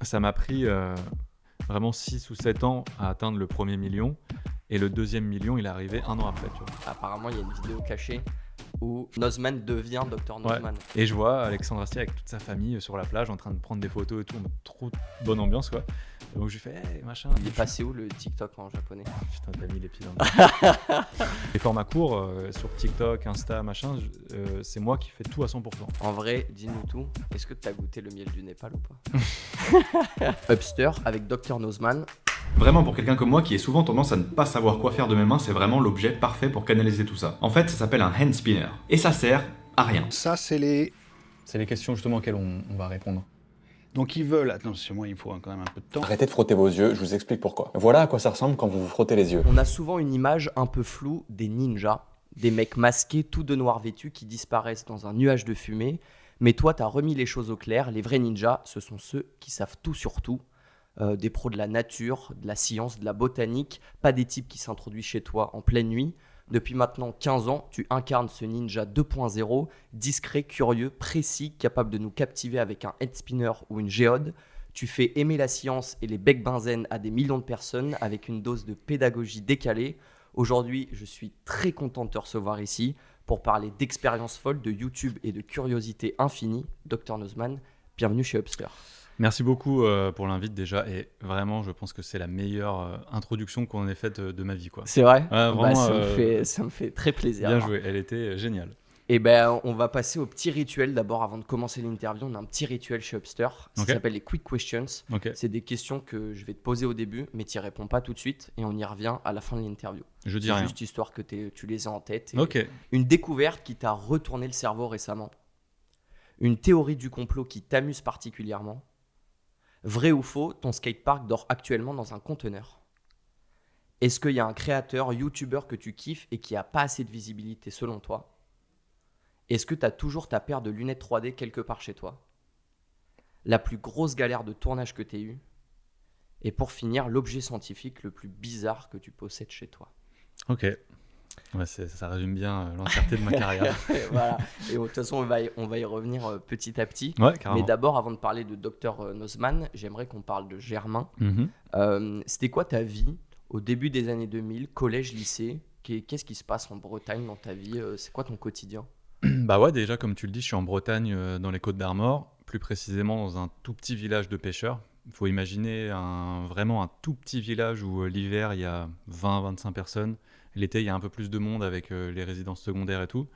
Ça m'a pris vraiment 6 ou 7 ans à atteindre le premier million. Et le deuxième million, il est arrivé 1 an après, tu vois. Apparemment, il y a une vidéo cachée où Nozman devient Dr Ouais. Nozman. Et je vois Alexandre Astier avec toute sa famille sur la plage en train de prendre des photos et tout, en mode trop bonne ambiance quoi. Donc je lui fais hey, machin. Il est passé où le TikTok en japonais? Putain, t'as mis les pieds dans le Les formats courts sur TikTok, Insta, machin, c'est moi qui fais tout à 100%. En vrai, dis-nous tout. Est-ce que t'as goûté le miel du Népal ou pas? Upster avec Dr Nozman. Vraiment, pour quelqu'un comme moi qui a souvent tendance à ne pas savoir quoi faire de mes mains, c'est vraiment l'objet parfait pour canaliser tout ça. En fait, ça s'appelle un hand spinner. Et ça sert à rien. Ça, c'est les... C'est les questions justement auxquelles on va répondre. Donc ils veulent... Attends, c'est moi, il faut quand même un peu de temps. Arrêtez de frotter vos yeux, je vous explique pourquoi. Voilà à quoi ça ressemble quand vous vous frottez les yeux. On a souvent une image un peu floue des ninjas, des mecs masqués tout de noir vêtus qui disparaissent dans un nuage de fumée. Mais toi, t'as remis les choses au clair. Les vrais ninjas, ce sont ceux qui savent tout sur tout. Des pros de la nature, de la science, de la botanique, pas des types qui s'introduisent chez toi en pleine nuit. Depuis maintenant 15 ans, tu incarnes ce ninja 2.0, discret, curieux, précis, capable de nous captiver avec un head spinner ou une géode. Tu fais aimer la science et les becs benzène à des millions de personnes avec une dose de pédagogie décalée. Aujourd'hui, je suis très content de te recevoir ici pour parler d'expériences folles, de YouTube et de curiosité infinie. Dr Nozman, bienvenue chez Upster. Merci beaucoup pour l'invite déjà et vraiment je pense que c'est la meilleure introduction qu'on ait faite de ma vie quoi. C'est vrai? Vraiment, Ça me fait très plaisir. Bien joué, elle était géniale. Et ben, on va passer au petit rituel. D'abord, avant de commencer l'interview, on a un petit rituel chez Upster. Ça s'appelle les Quick Questions. Okay. C'est des questions que je vais te poser au début, mais tu n'y réponds pas tout de suite et on y revient à la fin de l'interview. Je dis c'est rien. Juste histoire que tu les aies en tête. Ok. Une découverte qui t'a retourné le cerveau récemment. Une théorie du complot qui t'amuse particulièrement. Vrai ou faux, ton skatepark dort actuellement dans un conteneur. Est-ce qu'il y a un créateur, youtubeur que tu kiffes et qui n'a pas assez de visibilité selon toi? Est-ce que tu as toujours ta paire de lunettes 3D quelque part chez toi? La plus grosse galère de tournage que tu aies eue? Et pour finir, l'objet scientifique le plus bizarre que tu possèdes chez toi? Ok. Ouais, ça résume bien l'entièreté de ma carrière. Voilà. Et de toute façon, on va y revenir petit à petit. Ouais, carrément. Mais d'abord, avant de parler de Dr Nozman, j'aimerais qu'on parle de Germain. C'était quoi ta vie au début des années 2000, collège, lycée? Qu'est-ce qui se passe en Bretagne dans ta vie? C'est quoi ton quotidien? Bah ouais, déjà, comme tu le dis, je suis en Bretagne, dans les Côtes-d'Armor, plus précisément dans un tout petit village de pêcheurs. Il faut imaginer vraiment un tout petit village où l'hiver, il y a 20-25 personnes. L'été, il y a un peu plus de monde avec les résidences secondaires et tout.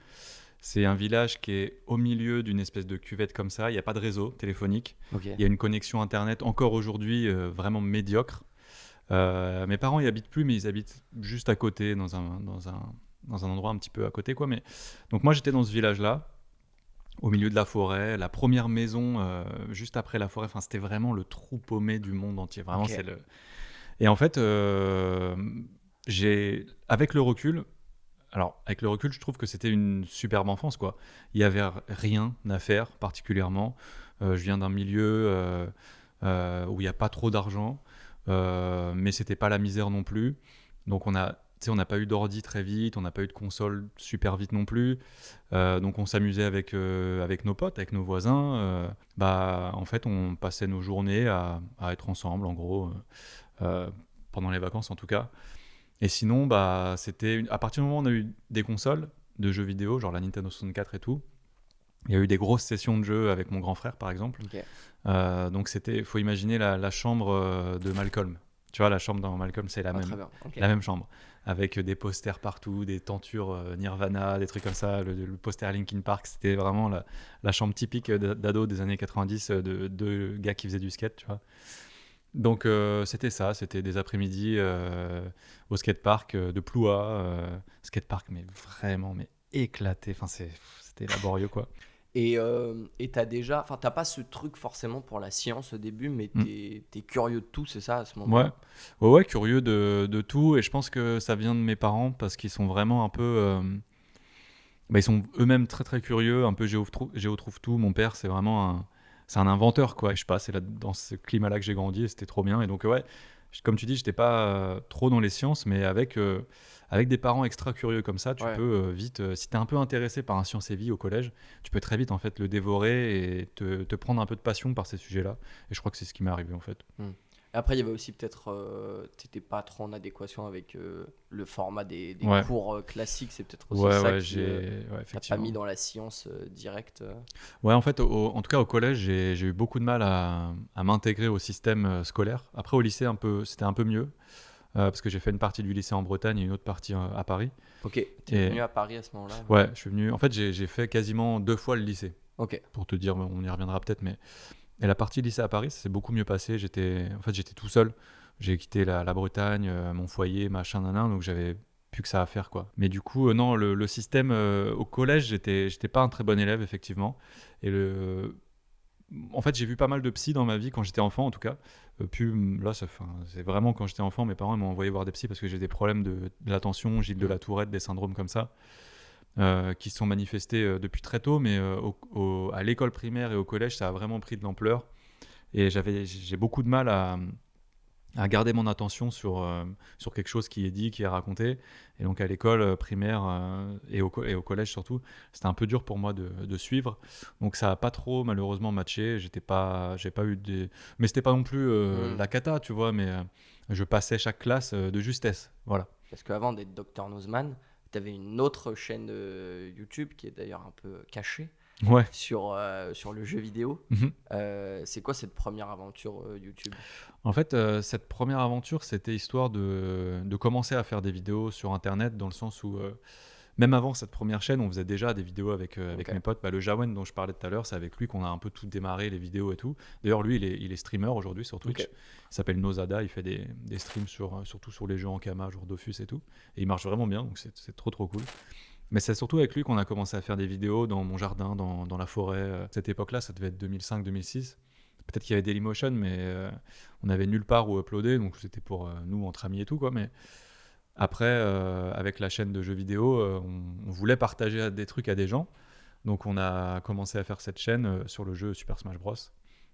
C'est un village qui est au milieu d'une espèce de cuvette comme ça. Il n'y a pas de réseau téléphonique. Okay. Il y a une connexion Internet encore aujourd'hui vraiment médiocre. Mes parents y habitent plus, mais ils habitent juste à côté, dans un endroit un petit peu à côté, quoi. Mais... Donc moi, j'étais dans ce village-là, au milieu de la forêt. La première maison, juste après la forêt, c'était vraiment le trou paumé du monde entier. Vraiment, okay. C'est le... Et en fait... avec le recul, je trouve que c'était une superbe enfance, quoi. Il n'y avait rien à faire particulièrement. Je viens d'un milieu où il n'y a pas trop d'argent, mais c'était pas la misère non plus. Donc on n'a pas eu d'ordi très vite, on n'a pas eu de console super vite non plus. Donc on s'amusait avec nos potes, avec nos voisins. En fait, on passait nos journées à être ensemble, en gros, pendant les vacances en tout cas. Et sinon, c'était à partir du moment où on a eu des consoles de jeux vidéo, genre la Nintendo 64 et tout, il y a eu des grosses sessions de jeux avec mon grand frère, par exemple. Okay. Donc faut imaginer la chambre de Malcolm. Tu vois, la chambre dans Malcolm, c'est la même chambre, avec des posters partout, des tentures Nirvana, des trucs comme ça, le poster Linkin Park. C'était vraiment la chambre typique d'ado des années 90, de gars qui faisaient du skate, tu vois. Donc c'était ça, c'était des après-midi au skatepark de Ploua, skatepark mais vraiment éclaté, c'était laborieux quoi. Et t'as pas ce truc forcément pour la science au début, mais t'es curieux de tout, c'est ça à ce moment-là? Ouais, curieux de tout, et je pense que ça vient de mes parents parce qu'ils sont vraiment un peu, ils sont eux-mêmes très très curieux, un peu géotrouve tout. Mon père c'est vraiment c'est un inventeur quoi, et je sais pas, c'est là dans ce climat-là que j'ai grandi et c'était trop bien. Et donc ouais, Comme tu dis, j'étais pas trop dans les sciences, mais avec des parents extra curieux comme ça, tu Ouais. peux vite, si tu es un peu intéressé par un science et vie au collège, tu peux très vite en fait le dévorer et te prendre un peu de passion par ces sujets-là. Et je crois que c'est ce qui m'est arrivé en fait. Après, il y avait aussi peut-être, t'étais pas trop en adéquation avec le format des Ouais. cours classiques. C'est peut-être aussi Ouais, ça ouais, qui ouais, t'a pas effectivement. mis dans la science directe. Ouais, en fait, en tout cas au collège, j'ai eu beaucoup de mal à m'intégrer au système scolaire. Après, au lycée, c'était un peu mieux, parce que j'ai fait une partie du lycée en Bretagne et une autre partie à Paris. Ok, t'es Et venu à Paris à ce moment-là? ouais, je suis venu. En fait, j'ai fait quasiment 2 fois le lycée, Ok. pour te dire, on y reviendra peut-être, mais et la partie lycée à Paris, ça s'est beaucoup mieux passé. J'étais tout seul. J'ai quitté la Bretagne, mon foyer, machin, nanan, donc j'avais plus que ça à faire, quoi. Mais du coup, non, le système au collège, j'étais pas un très bon élève, effectivement. Et en fait, j'ai vu pas mal de psy dans ma vie quand j'étais enfant, en tout cas. Puis là, c'est vraiment quand j'étais enfant, mes parents ils m'ont envoyé voir des psys parce que j'ai des problèmes de l'attention, Gilles de la Tourette, des syndromes comme ça, qui se sont manifestés depuis très tôt, mais à l'école primaire et au collège, ça a vraiment pris de l'ampleur. Et j'ai beaucoup de mal à garder mon attention sur quelque chose qui est dit, qui est raconté. Et donc à l'école primaire et au collège surtout, c'était un peu dur pour moi de suivre. Donc ça n'a pas trop malheureusement matché. J'ai pas eu des... Mais c'était pas non plus la cata, tu vois, mais je passais chaque classe de justesse. Voilà. Parce qu'avant d'être Dr Nozman, t'avais une autre chaîne YouTube qui est d'ailleurs un peu cachée Ouais. sur le jeu vidéo. Mhm. C'est quoi cette première aventure YouTube? En fait, cette première aventure, c'était histoire de commencer à faire des vidéos sur Internet, dans le sens où, même avant cette première chaîne, on faisait déjà des vidéos avec Ok. mes potes. Bah, le Jawen dont je parlais tout à l'heure, c'est avec lui qu'on a un peu tout démarré, les vidéos et tout. D'ailleurs, lui, il est streamer aujourd'hui sur Twitch. Ok. Il s'appelle Nozada, il fait des streams surtout sur les jeux en Kama, genre Dofus et tout. Et il marche vraiment bien, donc c'est trop trop cool. Mais c'est surtout avec lui qu'on a commencé à faire des vidéos dans mon jardin, dans la forêt. Cette époque-là, ça devait être 2005-2006. Peut-être qu'il y avait Dailymotion, mais on avait nulle part où uploader, donc c'était pour nous, entre amis et tout, quoi. Mais après, avec la chaîne de jeux vidéo, on voulait partager des trucs à des gens. Donc on a commencé à faire cette chaîne sur le jeu Super Smash Bros.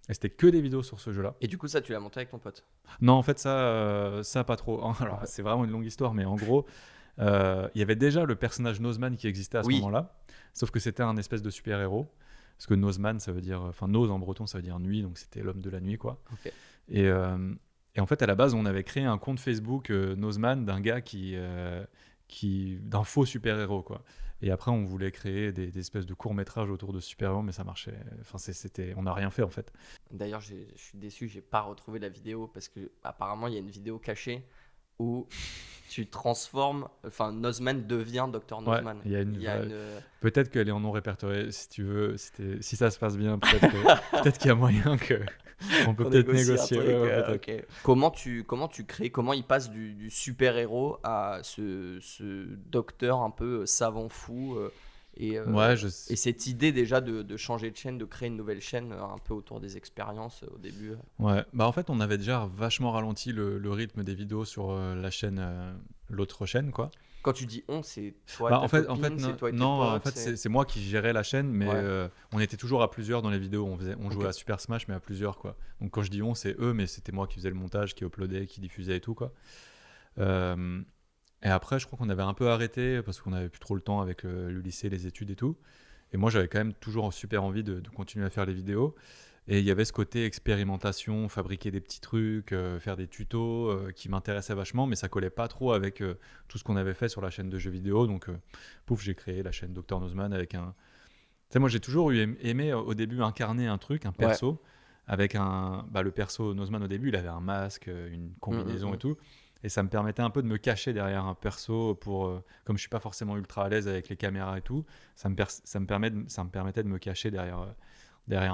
Et c'était que des vidéos sur ce jeu-là. Et du coup, ça, tu l'as monté avec ton pote? Non, en fait, ça pas trop. Alors, c'est vraiment une longue histoire, mais en gros, il y avait déjà le personnage Nozman qui existait à ce Oui. moment-là, sauf que c'était un espèce de super-héros. Parce que Nozman, ça veut dire... Enfin, Noz en breton, ça veut dire nuit, donc c'était l'homme de la nuit, quoi. Ok. Et en fait, à la base, on avait créé un compte Facebook Nozman d'un gars d'un faux super-héros, quoi. Et après, on voulait créer des espèces de courts-métrages autour de super-héros, mais ça marchait... Enfin, on n'a rien fait, en fait. D'ailleurs, je suis déçu, j'ai pas retrouvé la vidéo parce que apparemment il y a une vidéo cachée où tu transformes, enfin Nozman devient Dr Nozman. il y a une- Il y a ouais. une, Peut-être qu'elle est en non répertorié, si tu veux. Si ça se passe bien, peut-être qu'il y a moyen on peut qu'on peut-être négocie un négocier. truc, Ouais, peut-être. ok. Comment tu crées, comment il passe du super-héros à ce docteur un peu savant fou et Ouais, et cette idée déjà de changer de chaîne, de créer une nouvelle chaîne un peu autour des expériences au début. Ouais. Bah, en fait, on avait déjà vachement ralenti le rythme des vidéos sur la chaîne, l'autre chaîne, quoi. Quand tu dis on, c'est toi, Bah, ta en fait, copine, c'est toi et tes non, en potes, fait, c'est moi qui gérais la chaîne, mais Ouais. on était toujours à plusieurs dans les vidéos. On jouait Ok. à Super Smash, mais à plusieurs, quoi. Donc quand je dis on, c'est eux, mais c'était moi qui faisais le montage, qui uploadait, qui diffusait et tout, quoi. Euh, et après, je crois qu'on avait un peu arrêté parce qu'on avait plus trop le temps avec le lycée, les études et tout. Et moi, j'avais quand même toujours super envie de continuer à faire les vidéos. Et il y avait ce côté expérimentation, fabriquer des petits trucs, faire des tutos qui m'intéressait vachement, mais ça collait pas trop avec tout ce qu'on avait fait sur la chaîne de jeux vidéo. Donc, pouf, j'ai créé la chaîne Dr Nozman avec un. Tu sais, moi, j'ai toujours aimé au début incarner un truc, un perso, avec un. Bah, le perso Nozman au début, il avait un masque, une combinaison et tout. Et ça me permettait un peu de me cacher derrière un perso comme je suis pas forcément ultra à l'aise avec les caméras et tout, ça me permettait de me cacher derrière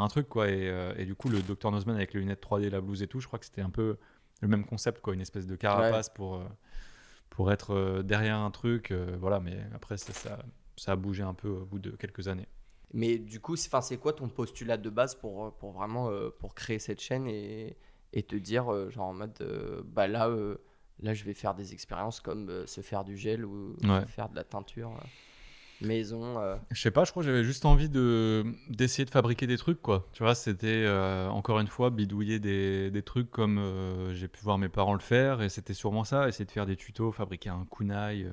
un truc, quoi. Et du coup, le Dr Nozman avec les lunettes 3D, la blouse et tout, je crois que c'était un peu le même concept, quoi, une espèce de carapace pour être derrière un truc, voilà. Mais après, ça a bougé un peu au bout de quelques années. Mais du coup, c'est quoi ton postulat de base pour vraiment pour créer cette chaîne et te dire genre en mode bah là je vais faire des expériences comme se faire du gel ou Ouais. faire de la teinture. maison. Je sais pas, je crois que j'avais juste envie d'essayer de fabriquer des trucs, quoi. Tu vois, c'était encore une fois bidouiller des trucs comme j'ai pu voir mes parents le faire, et c'était sûrement ça, essayer de faire des tutos, fabriquer un kunai,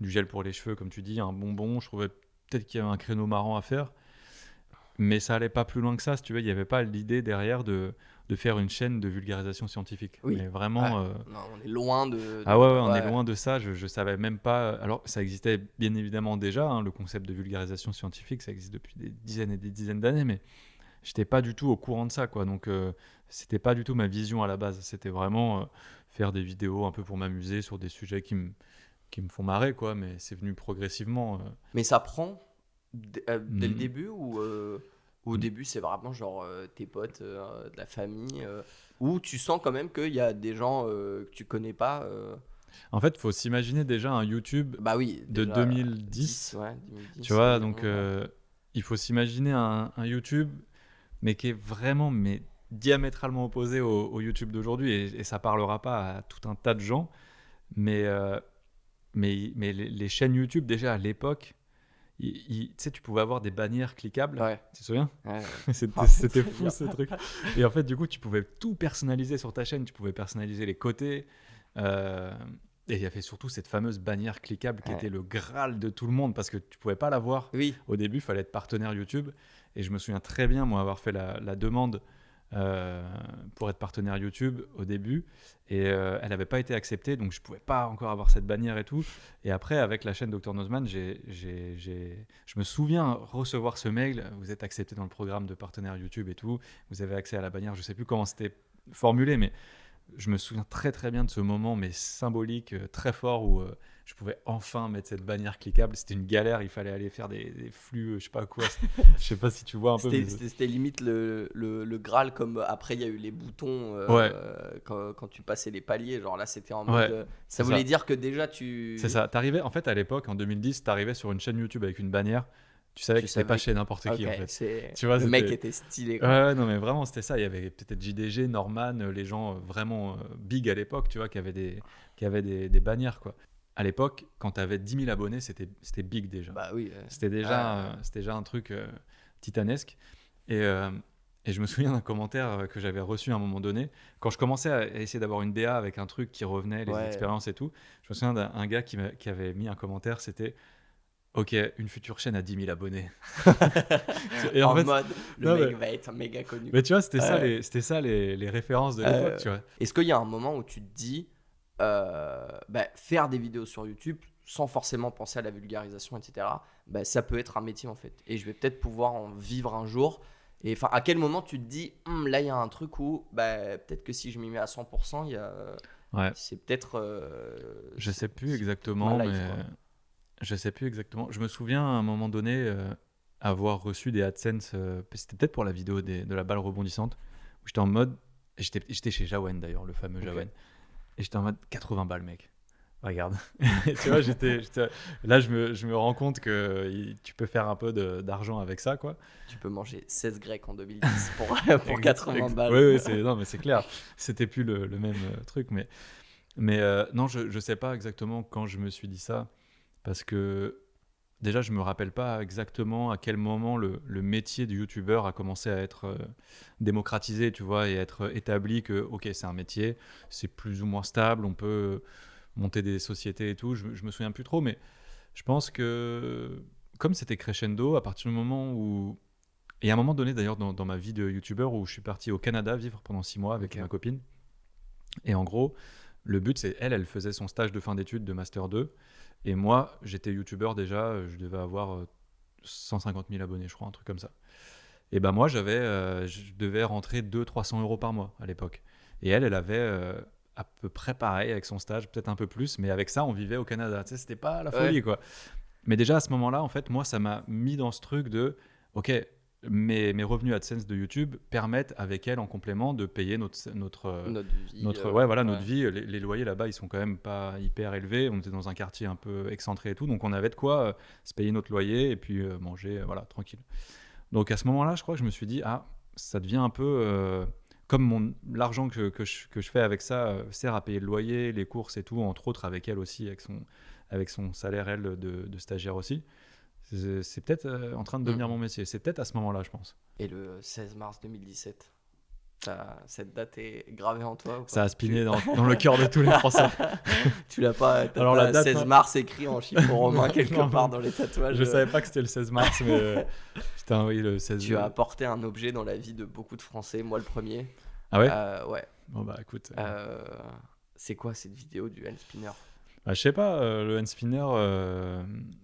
du gel pour les cheveux, comme tu dis, un bonbon. Je trouvais peut-être qu'il y avait un créneau marrant à faire, mais ça allait pas plus loin que ça, si tu veux. Il n'y avait pas l'idée derrière de faire une chaîne de vulgarisation scientifique. Oui. Mais vraiment. Non, on est loin Ah ouais, on est loin de ça. Je savais même pas. Alors, ça existait bien évidemment déjà, hein, le concept de vulgarisation scientifique, ça existe depuis des dizaines et des dizaines d'années, mais j'étais pas du tout au courant de ça, quoi. Donc, c'était pas du tout ma vision à la base. C'était vraiment faire des vidéos un peu pour m'amuser sur des sujets qui me font marrer, quoi. Mais c'est venu progressivement. Mais ça prend dès le Mhm. début ou au début c'est vraiment genre tes potes, de la famille, ou tu sens quand même qu'il y a des gens que tu connais pas. En fait, il faut s'imaginer déjà un YouTube Bah oui, de déjà, 2010. ouais, 2010, Tu vois, c'est donc bon, ouais. il faut s'imaginer un YouTube, mais qui est vraiment diamétralement opposé au YouTube d'aujourd'hui. Et ça parlera pas à tout un tas de gens. Mais, mais les chaînes YouTube, déjà à l'époque, tu sais, tu pouvais avoir des bannières cliquables. Ouais, Tu te souviens? ouais. C'était c'est fou bien. ce truc. Et en fait, du coup, tu pouvais tout personnaliser sur ta chaîne. Tu pouvais personnaliser les côtés. euh, et il y avait surtout cette fameuse bannière cliquable qui Ouais. était le graal de tout le monde parce que tu pouvais pas l'avoir. Oui, Au début, il fallait être partenaire YouTube. Et je me souviens très bien, moi, avoir fait la demande pour être partenaire YouTube au début. Et elle n'avait pas été acceptée, donc je pouvais pas encore avoir cette bannière et tout. Et après, avec la chaîne Dr Nozman, je me souviens recevoir ce mail. Vous êtes accepté dans le programme de partenaire YouTube et tout. Vous avez accès à la bannière. Je sais plus comment c'était formulé, mais je me souviens très très bien de ce moment, mais symbolique, très fort, où je pouvais enfin mettre cette bannière cliquable. C'était une galère, il fallait aller faire des flux, je sais pas quoi. Je sais pas si tu vois un peu. c'était limite le Graal, comme après il y a eu les boutons Ouais. quand tu passais les paliers. Genre là, c'était en Ouais, mode. Ça c'est voulait ça. dire que déjà tu. C'est ça. T'arrivais, en fait, à l'époque, en 2010, t'arrivais sur une chaîne YouTube avec une bannière. Tu savais Tu que c'était pas savais chez n'importe qui, Ok, en fait. c'est. Tu vois, Le mec c'était. était stylé, Ouais, quoi. ouais, non, mais vraiment, c'était ça. Il y avait peut-être JDG, Norman, les gens vraiment big à l'époque, tu vois, qui avaient des bannières, quoi. À l'époque, quand t'avais 10 000 abonnés, c'était big déjà. Bah oui. C'était déjà un truc titanesque. Et, euh, et je me souviens d'un commentaire que j'avais reçu à un moment donné. Quand je commençais à essayer d'avoir une DA avec un truc qui revenait, les Ouais. expériences et tout, je me souviens d'un gars qui avait mis un commentaire, c'était OK, une future chaîne à 10 000 abonnés. Et En en fait, mode, le non, mec mais- va être méga connu. mais tu vois, c'était ça, Ouais. c'était ça les références de l'époque, tu vois. Est-ce qu'il y a un moment où tu te dis, faire des vidéos sur YouTube sans forcément penser à la vulgarisation, etc., ça peut être un métier en fait. Et je vais peut-être pouvoir en vivre un jour. Et enfin, à quel moment tu te dis, là, il y a un truc où peut-être que si je m'y mets à 100%, Ouais. c'est peut-être. Je sais plus c'est exactement, ma life, mais quoi. je sais plus exactement. Je me souviens à un moment donné avoir reçu des AdSense. C'était peut-être pour la vidéo de la balle rebondissante où j'étais en mode. J'étais chez Jawen d'ailleurs, le fameux Ok. Jawen. Et j'étais en mode 80 balles, mec. Regarde. Et tu vois, là, je me rends compte que tu peux faire un peu d'argent avec ça, quoi. Tu peux manger 16 grecs en 2010 pour 80 balles. Oui, non, mais c'est clair. C'était plus le même truc. Mais non, je sais pas exactement quand je me suis dit ça. Parce que déjà, je me rappelle pas exactement à quel moment le métier de youtubeur a commencé à être démocratisé, tu vois, et être établi que, ok, c'est un métier, c'est plus ou moins stable, on peut monter des sociétés et tout. Je me souviens plus trop, mais je pense que comme c'était crescendo, à partir du moment où... Et à un moment donné, d'ailleurs, dans ma vie de youtubeur, où je suis parti au Canada vivre pendant 6 mois avec Ok. ma copine. Et en gros, le but, c'est elle faisait son stage de fin d'études de Master 2. Et moi, j'étais youtubeur déjà, je devais avoir 150 000 abonnés, je crois, un truc comme ça. Et ben moi, je devais rentrer 200-300 euros par mois à l'époque. Et elle avait à peu près pareil avec son stage, peut-être un peu plus, mais avec ça, on vivait au Canada. Tu sais, c'était pas la folie, Ouais. quoi. Mais déjà, à ce moment-là, en fait, moi, ça m'a mis dans ce truc de, ok, mes revenus AdSense de YouTube permettent, avec elle, en complément, de payer notre Notre vie. notre vie. Les loyers là-bas, ils sont quand même pas hyper élevés. On était dans un quartier un peu excentré et tout, donc on avait de quoi se payer notre loyer et puis manger, voilà, tranquille. Donc à ce moment-là, je crois que je me suis dit, ah, ça devient un peu comme l'argent que je fais avec ça sert à payer le loyer, les courses et tout, entre autres avec elle aussi, avec son salaire, elle, de stagiaire aussi. C'est peut-être en train de devenir mon métier. C'est peut-être à ce moment-là, je pense. Et le 16 mars 2017, cette date est gravée en toi ou pas? Ça a spiné dans le cœur de tous les Français. Tu l'as pas, t'as Alors, pas la date, 16 non. mars écrit en chiffre romain quelque Non, part non. dans les tatouages. Je savais pas que c'était le 16 mars, mais putain, oui, le 16. Tu as apporté un objet dans la vie de beaucoup de Français, moi le premier. Ah ouais. Ouais. Bon bah écoute. C'est quoi cette vidéo du hand spinner? Bah, je sais pas, le hand spinner.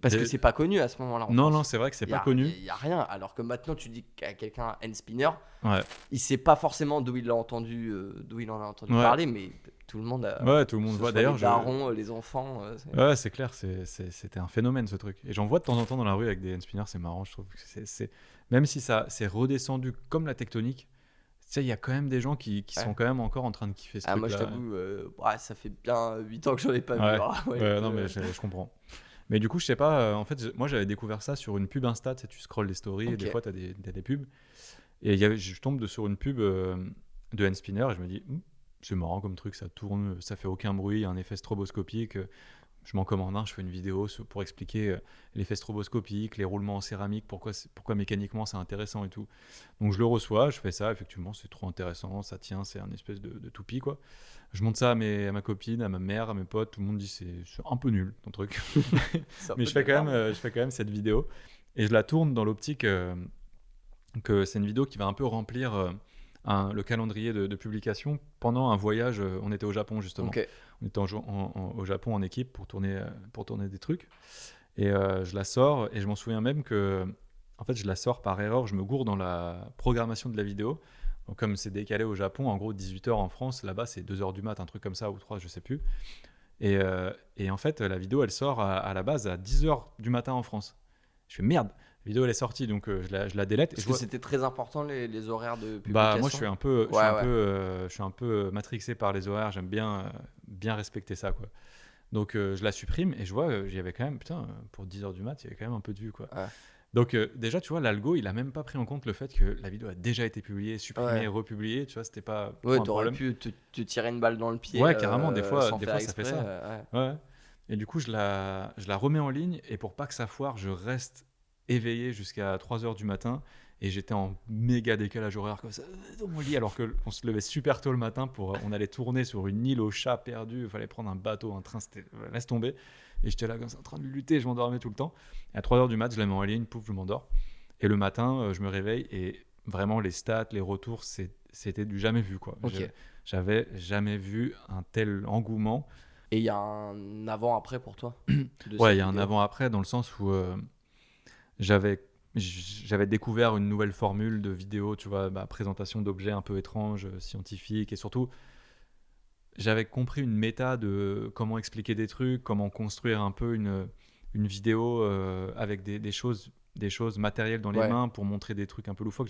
Parce que c'est pas connu à ce moment-là. Non, non, c'est vrai que c'est pas connu. Il y a rien. Alors que maintenant, tu dis qu'à quelqu'un hand spinner, Ouais. il sait pas forcément d'où il l'a entendu, d'où il en a entendu Ouais. parler, mais tout le monde a. Ouais, tout le que monde ce voit. soit D'ailleurs, les darons, les enfants. ouais, c'est clair, c'était un phénomène ce truc. Et j'en vois de temps en temps dans la rue avec des hand spinners, c'est marrant, je trouve. Même si ça c'est redescendu comme la tectonique, tu sais, il y a quand même des gens qui Ouais. sont quand même encore en train de kiffer ce truc-là. Moi, je t'avoue, ouais, ça fait bien 8 ans que j'en ai pas Ouais. vu. hein. Ouais, Ouais, non, mais je comprends. Mais du coup, je sais pas, en fait, moi j'avais découvert ça sur une pub Insta, tu sais, tu scrolles les stories et des Ok. fois t'as des pubs. Et je tombe sur une pub de hand spinner et je me dis, c'est marrant comme truc, ça tourne, ça fait aucun bruit, il y a un effet stroboscopique. Je m'en commande un, je fais une vidéo pour expliquer l'effet stroboscopique, les roulements en céramique, pourquoi mécaniquement c'est intéressant et tout. Donc je le reçois, je fais ça, effectivement c'est trop intéressant, ça tient, c'est un espèce de toupie quoi. Je montre ça à ma copine, à ma mère, à mes potes, tout le monde dit c'est un peu nul ton truc. C'est un Mais peu je fais bizarre. quand même cette vidéo et je la tourne dans l'optique que c'est une vidéo qui va un peu remplir le calendrier de publication pendant un voyage. On était au Japon justement. Ok. On était au Japon en équipe pour tourner des trucs. Et je la sors et je m'en souviens même que en fait je la sors par erreur, je me gourre dans la programmation de la vidéo. Donc comme c'est décalé au Japon, en gros 18h en France, là-bas c'est 2h du mat, un truc comme ça, ou 3, je sais plus. Et en fait la vidéo elle sort à la base à 10h du matin en France. Je fais merde, la vidéo elle est sortie, donc je la délète. Et Parce je que vois- c'était très important les horaires de publication. Bah moi je suis un peu, Ouais, je suis un peu matrixé par les horaires. J'aime bien respecter ça quoi. Donc je la supprime et je vois j'y avais quand même putain pour 10h du mat il y avait quand même un peu de vues quoi. Ouais. Donc déjà tu vois l'algo il a même pas pris en compte le fait que la vidéo a déjà été publiée, supprimée, Ouais. republiée. Tu vois c'était pas Ouais, trop un t'aurais problème. pu te tirer une balle dans le pied. Ouais, carrément, des fois sans faire ça fait exprès, ça. ouais. Ouais. Et du coup je la remets en ligne et pour pas que ça foire je reste éveillé jusqu'à 3h du matin. Et j'étais en méga décalage horaire comme ça dans mon lit alors qu'on se levait super tôt le matin on allait tourner sur une île aux chats perdus, il fallait prendre un bateau, un train, c'était laisse tomber. Et j'étais là comme ça en train de lutter, je m'endormais tout le temps. Et à 3h du mat, je la mets en ligne, pouf, je m'endors. Et le matin, je me réveille et vraiment les stats, les retours, c'était du jamais vu quoi. Ok. J'avais jamais vu un tel engouement. Et il y a un avant-après pour toi de Ouais, cette il y a un vidéo. avant-après dans le sens où j'avais découvert une nouvelle formule de vidéo, tu vois, présentation d'objets un peu étranges, scientifiques, et surtout, j'avais compris une méta de comment expliquer des trucs, comment construire un peu une vidéo avec des choses matérielles dans les Ouais. mains pour montrer des trucs un peu loufoques.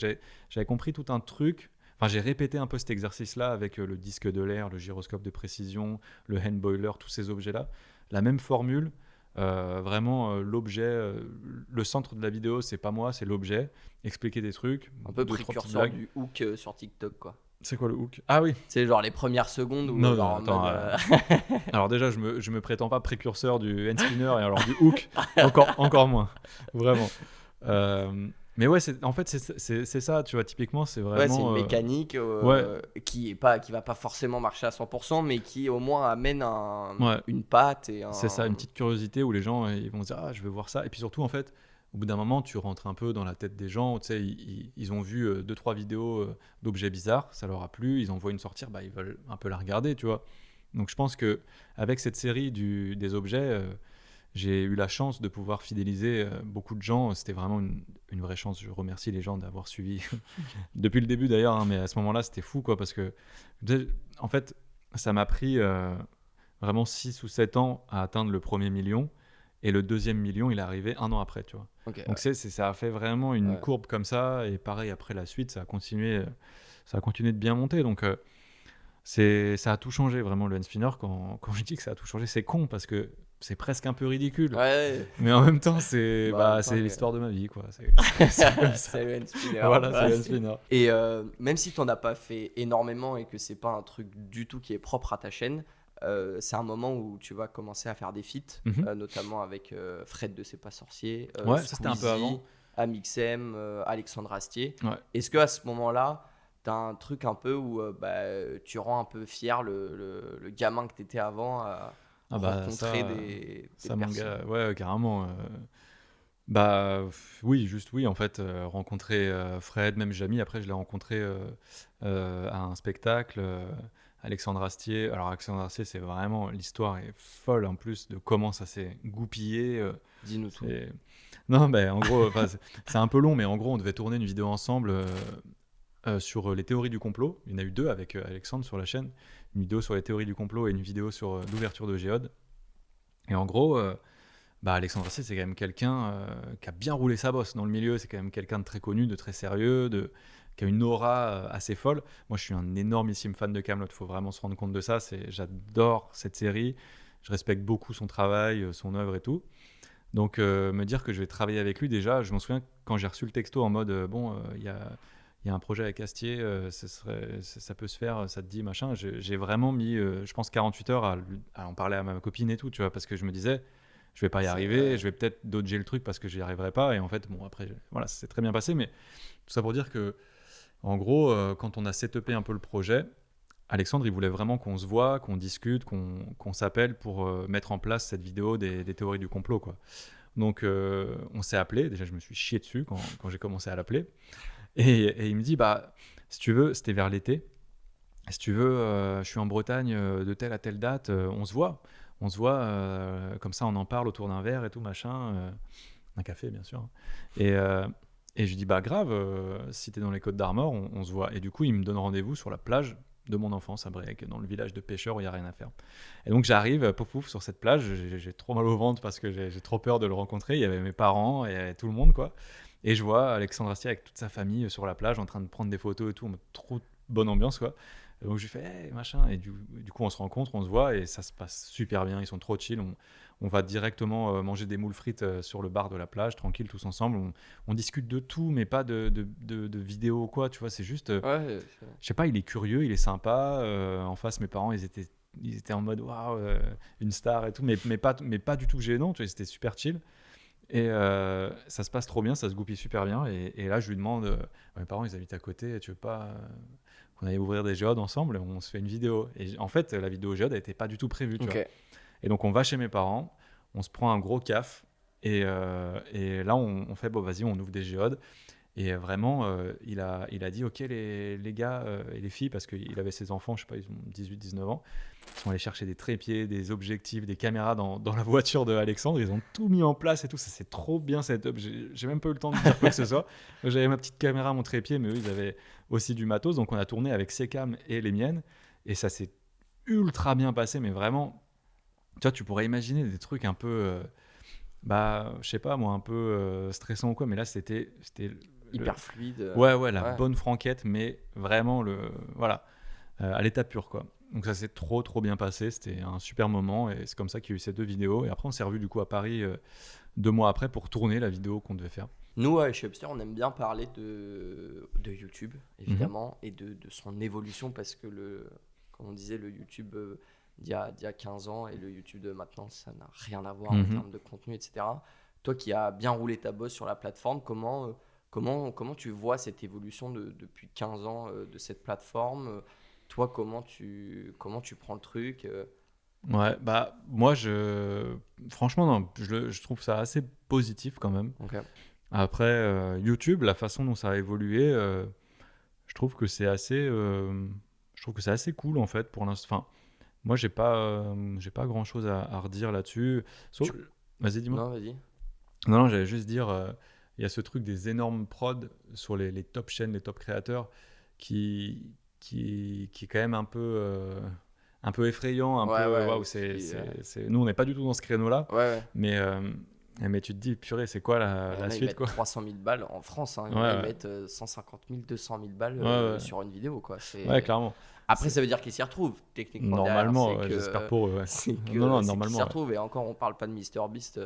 J'avais compris tout un truc. Enfin, j'ai répété un peu cet exercice-là avec le disque de l'air, le gyroscope de précision, le hand boiler, tous ces objets-là. La même formule. Vraiment l'objet, le centre de la vidéo c'est pas moi, c'est l'objet, expliquer des trucs, Un peu deux, trois petites précurseur blagues. du hook sur TikTok, quoi. C'est quoi le hook? Ah oui. C'est genre les premières secondes où Non, genre non, en attends, mode, Alors déjà je me prétends pas précurseur du hand spinner et alors du hook encore moins, vraiment. Mais ouais, en fait c'est ça, tu vois, typiquement c'est ouais, vraiment c'est une mécanique qui va pas forcément marcher à 100%, mais qui au moins amène Ouais. une patte et un. c'est ça, une petite curiosité où les gens ils vont se dire ah je veux voir ça, et puis surtout en fait au bout d'un moment tu rentres un peu dans la tête des gens, tu sais ils ont vu 2-3 vidéos d'objets bizarres, ça leur a plu, ils en voient une sortir, ils veulent un peu la regarder, tu vois. Donc je pense que avec cette série des objets j'ai eu la chance de pouvoir fidéliser beaucoup de gens, c'était vraiment une vraie chance. Je remercie les gens d'avoir suivi depuis le début d'ailleurs, hein, mais à ce moment-là c'était fou quoi, parce que en fait ça m'a pris vraiment 6 ou 7 ans à atteindre le premier million, et le deuxième million il est arrivé 1 an après, tu vois. Ok, Donc ça a fait vraiment une Ouais. courbe comme ça, et pareil après la suite ça a continué de bien monter. Donc ça a tout changé vraiment le hand spinner. Quand je dis que ça a tout changé, c'est con parce que c'est presque un peu ridicule, ouais. mais en même temps c'est Bah, c'est attends, l'histoire de ma vie quoi. C'est comme ça. C'est le hand spinner. Voilà, Ouais. c'est le hand spinner. Et même si t'en as pas fait énormément et que c'est pas un truc du tout qui est propre à ta chaîne, c'est un moment où tu vas commencer à faire des feats, notamment avec Fred de C'est pas sorcier, Ouais, ça, c'était un peu Squeezie, avant. Amixem, Alexandre Astier. Ouais. Est-ce qu'à ce moment-là, tu as un truc un peu où tu rends un peu fier le gamin que tu étais avant à rencontrer des ça, mon personnes? gars, ouais, carrément. Oui, juste oui, en fait, rencontrer Fred, même Jamy, après je l'ai rencontré à un spectacle, Alexandre Astier. Alors Alexandre Astier, c'est vraiment, l'histoire est folle en plus de comment ça s'est goupillé. Dis-nous tout. Non, mais en gros, c'est un peu long, mais en gros, on devait tourner une vidéo ensemble sur les théories du complot. Il y en a eu 2 avec Alexandre sur la chaîne, une vidéo sur les théories du complot et une vidéo sur l'ouverture de Géode. Et en gros... Alexandre Astier, c'est quand même quelqu'un qui a bien roulé sa bosse dans le milieu. C'est quand même quelqu'un de très connu, de très sérieux, qui a une aura assez folle. Moi, je suis un énormissime fan de Kaamelott. Il faut vraiment se rendre compte de ça. J'adore cette série. Je respecte beaucoup son travail, son œuvre et tout. Donc, me dire que je vais travailler avec lui, déjà, je m'en souviens quand j'ai reçu le texto en mode il y a un projet avec Astier, ça peut se faire, ça te dit, machin. J'ai vraiment mis, je pense, 48 heures à en parler à ma copine et tout, tu vois, parce que je me disais, je vais pas y arriver, je vais peut-être dodger le truc parce que j'y arriverai pas. Et en fait, bon, après, voilà, ça s'est très bien passé. Mais tout ça pour dire que, en gros, quand on a setupé un peu le projet, Alexandre, il voulait vraiment qu'on se voit, qu'on discute, qu'on s'appelle pour mettre en place cette vidéo des théories du complot, quoi. Donc, on s'est appelé. Déjà, je me suis chié dessus quand j'ai commencé à l'appeler. Et il me dit, si tu veux, c'était vers l'été. Si tu veux, je suis en Bretagne de telle à telle date, on se voit. On se voit, comme ça on en parle autour d'un verre et tout, machin. Un café, bien sûr. Et je lui dis, grave, si t'es dans les Côtes d'Armor, on se voit. Et du coup, il me donne rendez-vous sur la plage de mon enfance à Bréac, dans le village de pêcheurs où il n'y a rien à faire. Et donc j'arrive, pouf, sur cette plage. J'ai trop mal au ventre parce que j'ai trop peur de le rencontrer. Il y avait mes parents et il y avait tout le monde, quoi. Et je vois Alexandre Astier avec toute sa famille sur la plage en train de prendre des photos et tout. Trop bonne ambiance, quoi. Donc je lui fais hey, machin, et du coup on se rencontre, on se voit et ça se passe super bien. Ils sont trop chill. On va directement manger des moules frites sur le bar de la plage, tranquille, tous ensemble. On discute de tout, mais pas de vidéo ou quoi, tu vois. C'est juste, je sais pas, il est curieux, il est sympa. En face, mes parents, ils étaient en mode waouh, une star et tout, mais pas du tout gênant, tu vois, c'était super chill. Et ça se passe trop bien, ça se goupille super bien. Et là, je lui demande, mes parents, ils habitent à côté, tu veux pas qu'on aille ouvrir des géodes ensemble, on se fait une vidéo. Et en fait, la vidéo géode n'était pas du tout prévue, tu vois. Et donc, on va chez mes parents, on se prend un gros caf, et là, on fait, vas-y, on ouvre des géodes. Et vraiment, il a dit, ok, les gars et les filles, parce qu'il avait ses enfants, je sais pas, ils ont 18-19 ans, ils sont allés chercher des trépieds, des objectifs, des caméras dans la voiture de Alexandre. Ils ont tout mis en place et tout. Ça, c'est trop bien cette up. J'ai même pas eu le temps de dire quoi que ce soit. J'avais ma petite caméra, mon trépied, mais eux, ils avaient aussi du matos. Donc, on a tourné avec ses cams et les miennes. Et ça s'est ultra bien passé, mais vraiment, tu vois, tu pourrais imaginer des trucs un peu, je sais pas, moi, un peu stressant ou quoi. Mais là, c'était hyper fluide. Ouais, la bonne franquette, mais vraiment voilà, à l'état pur, quoi. Donc ça s'est trop bien passé, c'était un super moment et c'est comme ça qu'il y a eu ces 2 vidéos. Et après on s'est revus du coup à Paris 2 mois après pour tourner la vidéo qu'on devait faire. Nous, chez Upster, on aime bien parler de YouTube, évidemment, et de son évolution parce que, comme on disait, le YouTube d'il y a 15 ans et le YouTube de maintenant, ça n'a rien à voir en termes de contenu, etc. Toi qui as bien roulé ta bosse sur la plateforme, comment tu vois cette évolution depuis 15 ans de cette plateforme? Toi, comment tu prends le truc? Ouais, moi, franchement, non, je trouve ça assez positif quand même. Okay. Après, YouTube, la façon dont ça a évolué, je trouve que c'est assez cool en fait pour l'instant. Enfin, moi, j'ai pas grand-chose à redire là-dessus. Vas-y, dis-moi. Non, vas-y. Non, j'allais juste dire, il y a ce truc des énormes prods sur les top chaînes, les top créateurs, qui est quand même un peu effrayant, nous on n'est pas du tout dans ce créneau-là, mais tu te dis purée, c'est quoi la suite, ils mettent quoi. 300 000 balles en France, hein, ils mettent 150 000, 200 000 balles sur une vidéo, quoi. Clairement. Après, ça veut dire qu'ils s'y retrouvent techniquement. Normalement, j'espère pour eux. Non, normalement. Qu'ils s'y retrouvent, et encore, on parle pas de MrBeast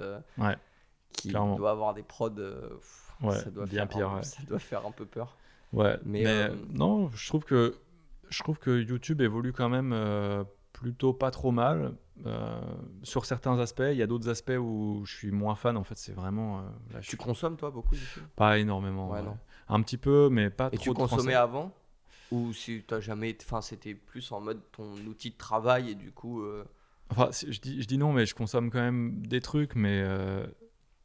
qui doit avoir des prods. Ça doit bien pire. Ça doit faire un peu peur. Ouais, mais non, je trouve que YouTube évolue quand même plutôt pas trop mal. Sur certains aspects, il y a d'autres aspects où je suis moins fan. En fait, c'est vraiment. Là, je Tu suis consommes, toi, beaucoup YouTube? pas énormément. Ouais, Ouais. non. Un petit peu, mais pas Et trop tu de consommais français. avant? Ou si t'as jamais. Enfin, c'était plus en mode ton outil de travail et du coup. Enfin, je dis non, mais je consomme quand même des trucs, mais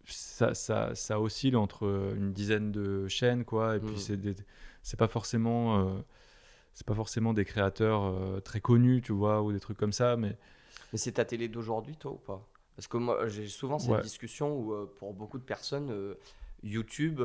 ça oscille entre une dizaine de chaînes, quoi. Et puis c'est pas forcément des créateurs très connus, tu vois, ou des trucs comme ça, mais Mais c'est ta télé d'aujourd'hui, toi, ou pas? Parce que moi, j'ai souvent cette ouais, discussion où, pour beaucoup de personnes, YouTube,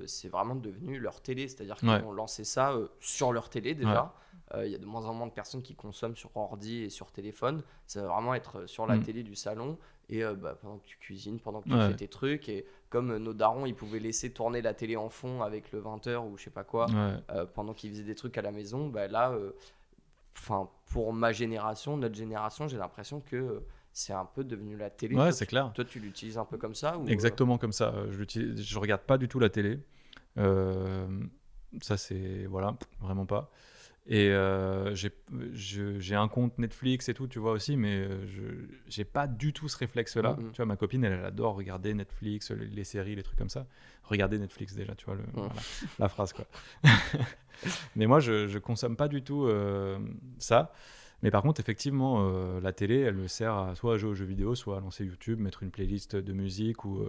c'est vraiment devenu leur télé. C'est-à-dire qu'ils ouais, vont lancer ça sur leur télé ouais, déjà. Il y a de moins en moins de personnes qui consomment sur ordi et sur téléphone. Ça va vraiment être sur la mm, télé du salon. Et pendant que tu cuisines, pendant que tu ouais, fais tes trucs. Et comme nos darons, ils pouvaient laisser tourner la télé en fond avec le 20h ou je sais pas quoi, ouais. pendant qu'ils faisaient des trucs à la maison, bah là, enfin, pour ma génération, notre génération, j'ai l'impression que c'est un peu devenu la télé. Ouais, Toi, c'est clair. toi, tu l'utilises un peu comme ça ou, Exactement comme ça. Je regarde pas du tout la télé. Euh, Ça, c'est. Voilà, vraiment pas. Et j'ai un compte Netflix et tout, tu vois aussi, mais j'ai pas du tout ce réflexe-là. Mhm. Tu vois, ma copine, elle adore regarder Netflix, les séries, les trucs comme ça. Regarder Netflix déjà, tu vois, voilà, la phrase, quoi. Mais moi, je consomme pas du tout ça. Mais par contre, effectivement, la télé, elle me sert soit à jouer aux jeux vidéo, soit à lancer YouTube, mettre une playlist de musique ou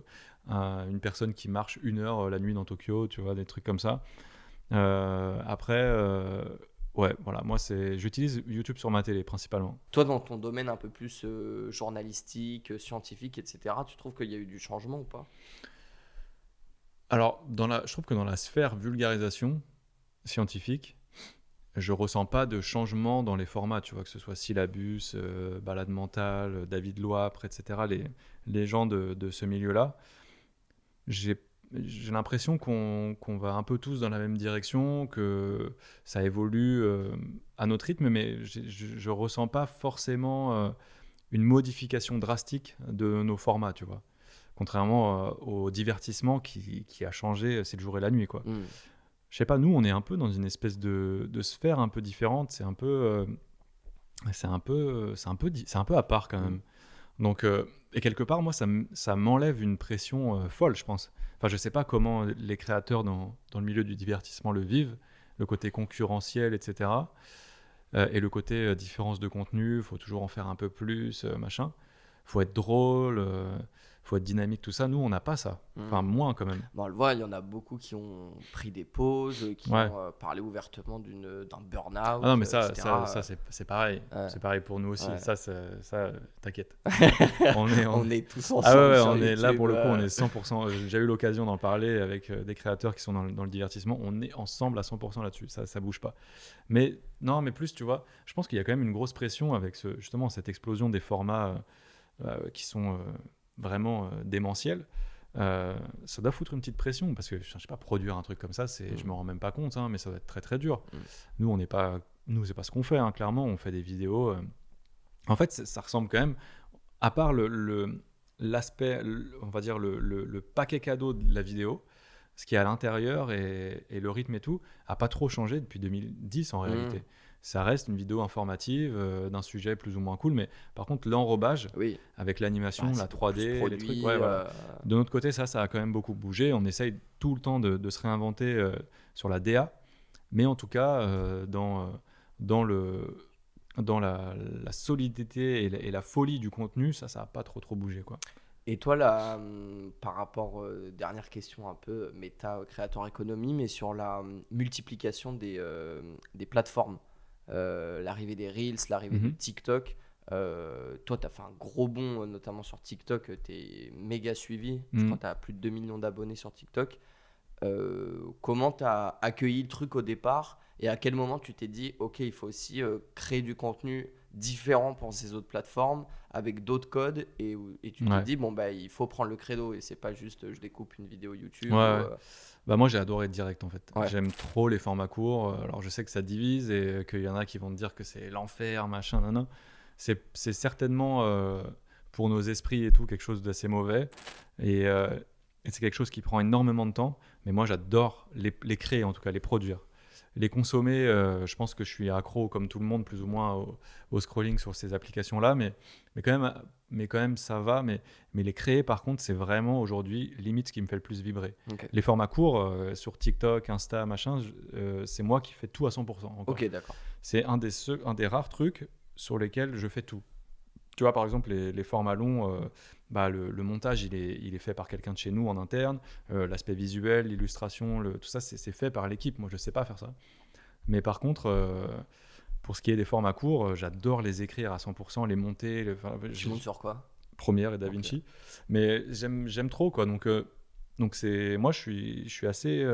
une personne qui marche 1 heure la nuit dans Tokyo, tu vois, des trucs comme ça. Après, ouais, voilà, moi, j'utilise YouTube sur ma télé principalement. toi, dans ton domaine un peu plus journalistique, scientifique, etc., tu trouves qu'il y a eu du changement ou pas? Alors, je trouve que dans la sphère vulgarisation scientifique, je ressens pas de changement dans les formats, tu vois, que ce soit Syllabus, Balade mentale, David Loapre, etc., les gens de ce milieu-là. J'ai l'impression qu'on va un peu tous dans la même direction, que ça évolue à notre rythme, mais je ressens pas forcément une modification drastique de nos formats, tu vois. Contrairement au divertissement qui a changé, c'est le jour et la nuit, quoi. Hmm. Je sais pas, nous, on est un peu dans une espèce de sphère un peu différente. C'est un peu à part quand même. Donc, et quelque part, moi, ça m'enlève une pression folle, je pense. Enfin, je sais pas comment les créateurs dans le milieu du divertissement le vivent, le côté concurrentiel, etc. Et le côté différence de contenu, faut toujours en faire un peu plus, machin. Faut être drôle, faut être dynamique, tout ça. Nous, on n'a pas ça. Enfin, moins quand même. Bon, on le voit, il y en a beaucoup qui ont pris des pauses, qui Ouais. ont parlé ouvertement d'un burn-out, Ah non, mais ça, etc. c'est pareil. Ouais. C'est pareil pour nous aussi. Ouais. Ça, t'inquiète. On est, On est tous ensemble. Ah ouais, sur on est là YouTube, pour le coup, on est 100%. J'ai déjà eu l'occasion d'en parler avec des créateurs qui sont dans le divertissement. On est ensemble à 100% là-dessus. Ça bouge pas. Mais non, mais plus, tu vois, je pense qu'il y a quand même une grosse pression avec justement cette explosion des formats qui sont vraiment démentiels. Ça doit foutre une petite pression parce que je sais pas, produire un truc comme ça, je me rends même pas compte, hein, mais ça doit être très très dur. Nous, c'est pas ce qu'on fait, hein, clairement. On fait des vidéos. En fait, ça ressemble quand même, à part l'aspect, on va dire le paquet cadeau de la vidéo, ce qui est à l'intérieur et le rythme et tout, a pas trop changé depuis 2010 en réalité. Ça reste une vidéo informative d'un sujet plus ou moins cool, mais par contre l'enrobage Oui. avec l'animation, Bah, la c'est beaucoup plus 3D, les produit, trucs, ouais, voilà. De notre côté, ça a quand même beaucoup bougé. On essaye tout le temps de se réinventer sur la DA, mais en tout cas dans la solidité et la folie du contenu, ça a pas trop bougé, quoi. Et toi, là, par rapport, dernière question un peu méta créateur économie, mais sur la multiplication des plateformes, l'arrivée des Reels, l'arrivée de TikTok, toi, tu as fait un gros bond, notamment sur TikTok, tu es méga suivi, je crois que tu as plus de 2 millions d'abonnés sur TikTok. Comment tu as accueilli le truc au départ et à quel moment tu t'es dit, ok, il faut aussi créer du contenu différent pour ces autres plateformes avec d'autres codes et tu t'es dit, bon, bah, il faut prendre le credo et c'est pas juste je découpe une vidéo YouTube. Ouais. Bah moi j'ai adoré le direct en fait. Ouais. J'aime trop les formats courts. Alors je sais que ça divise et qu'il y en a qui vont te dire que c'est l'enfer, machin, nan. C'est certainement pour nos esprits et tout quelque chose d'assez mauvais et c'est quelque chose qui prend énormément de temps. Mais moi j'adore les créer, en tout cas les produire. les consommer, je pense que je suis accro comme tout le monde plus ou moins au scrolling sur ces applications-là, mais quand même ça va. Mais les créer par contre, c'est vraiment aujourd'hui limite ce qui me fait le plus vibrer. Ok. Les formats courts sur TikTok, Insta, machin, c'est moi qui fais tout à 100% encore. Ok, d'accord. C'est un des rares trucs sur lesquels je fais tout. Tu vois, par exemple, les formats longs, le montage, il est fait par quelqu'un de chez nous en interne. L'aspect visuel, l'illustration, tout ça, c'est fait par l'équipe. Moi, je ne sais pas faire ça. Mais par contre, pour ce qui est des formats courts, j'adore les écrire à 100%, les monter. Tu montes sur quoi? Première et DaVinci. Mais j'aime trop, quoi. Donc moi, je suis assez...